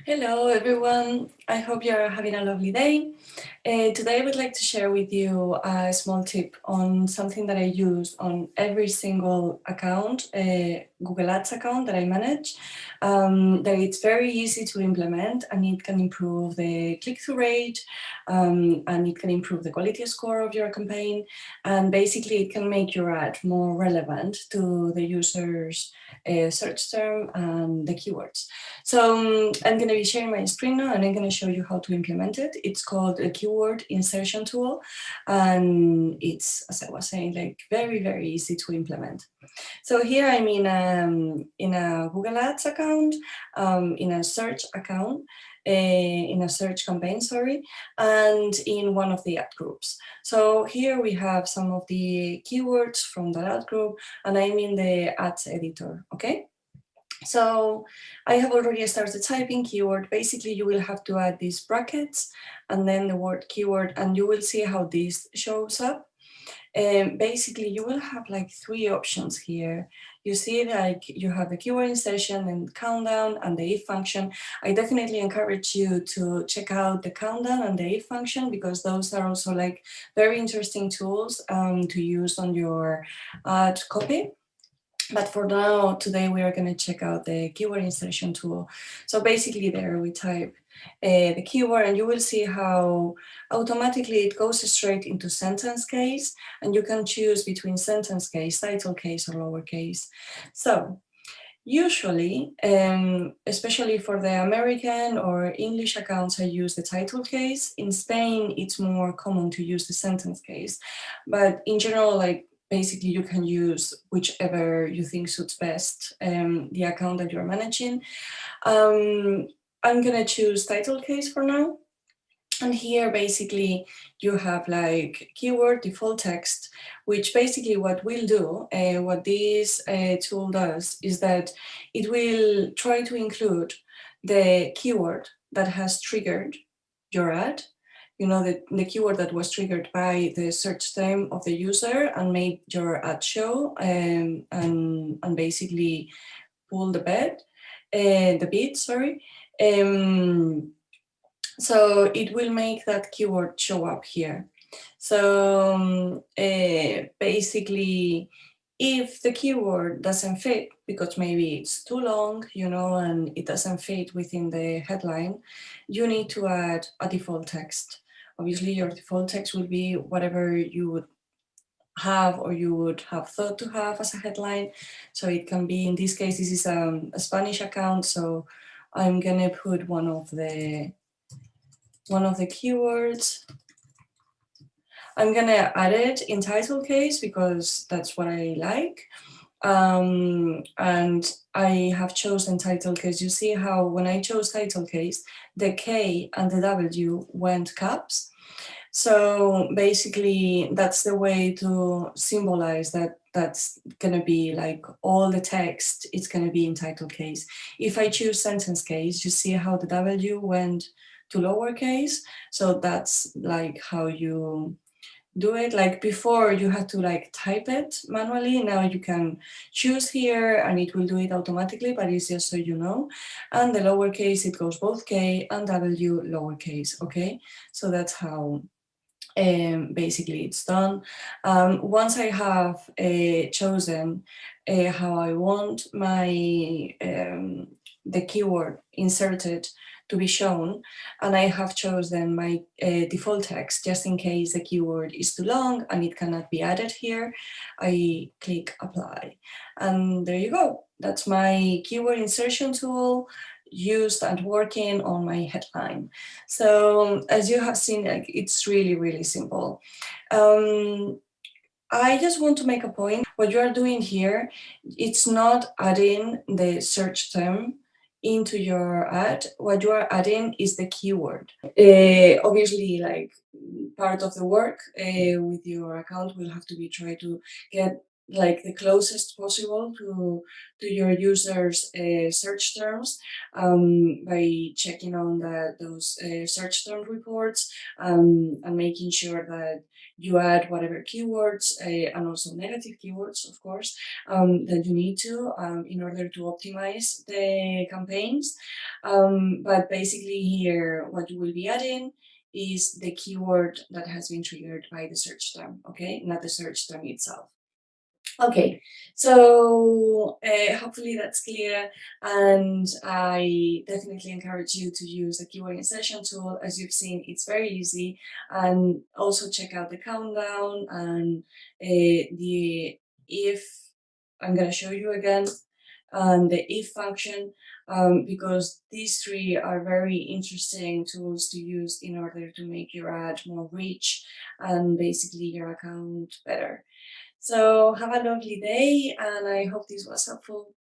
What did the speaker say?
Hello everyone, I hope you're having a lovely day. Today I would like to share with you a small tip on something that I use on every single account, Google Ads account that I manage, that it's very easy to implement and it can improve the click-through rate, and it can improve the quality score of your campaign, and basically it can make your ad more relevant to the user's search term and the keywords. So I'm going to be sharing my screen now and I'm going to show you how to implement it. It's called a Keyword Insertion Tool, and it's, as I was saying, like very easy to implement. So here I'm in a Google Ads account, in a search account, in a search campaign, sorry, and in one of the ad groups. So here we have some of the keywords from that ad group, and I'm in the ads editor, okay? So I have already started typing keyword. Basically, you will have to add these brackets and then the word keyword, and you will see how this shows up. Basically, you will have like three options here. You see like you have the keyword insertion and countdown and the if function. I definitely encourage you to check out the countdown and the if function because those are also like very interesting tools to use on your ad copy. But for now, today we are going to check out the keyword insertion tool. So basically there we type the keyword and you will see how automatically it goes straight into sentence case, and you can choose between sentence case, title case, or lowercase. So usually, especially for the American or English accounts, I use the title case. In Spain, it's more common to use the sentence case. But in general, like basically you can use whichever you think suits best the account that you're managing. I'm gonna choose title case for now. And here basically you have like keyword default text, which basically what we'll do, what this tool does is that it will try to include the keyword that has triggered your ad, you know, the keyword that was triggered by the search term of the user and made your ad show, and basically pull the bid, sorry. So it will make that keyword show up here. So basically, if the keyword doesn't fit, because maybe it's too long, you know, and it doesn't fit within the headline, you need to add a default text. Obviously, your default text will be whatever you would have or you would have thought to have as a headline. So it can be, in this case, this is a Spanish account, so I'm gonna put one of the keywords. I'm gonna add it in title case because that's what I like. And I have chosen title case. You see how when I chose title case, the K and the W went caps. So basically that's the way to symbolize that that's gonna be like all the text, it's gonna be in title case. If I choose sentence case, you see how the W went to lowercase. So that's like how you do it. Like before you had to like type it manually, now you can choose here and it will do it automatically, but it's just so you know. And the lowercase, it goes both K and W lowercase, okay? So that's how basically it's done. Once I have chosen how I want my the keyword inserted to be shown, and I have chosen my default text just in case the keyword is too long and it cannot be added here, I click apply. And there you go. That's my keyword insertion tool used and working on my headline. So as you have seen, like, it's really simple. I just want to make a point. What you are doing here, it's not adding the search term into your ad. What you are adding is the keyword. Obviously, like part of the work with your account will have to be try to get like the closest possible to your users' search terms by checking on those search term reports and making sure that you add whatever keywords and also negative keywords, of course, that you need to in order to optimize the campaigns. But basically here, what you will be adding is the keyword that has been triggered by the search term, okay, not the search term itself. Okay, so hopefully that's clear, and I definitely encourage you to use the Keyword Insertion Tool. As you've seen, it's very easy, and also check out the countdown and the if, I'm going to show you again, and the if function, because these three are very interesting tools to use in order to make your ad more rich and basically your account better. So have a lovely day, and I hope this was helpful.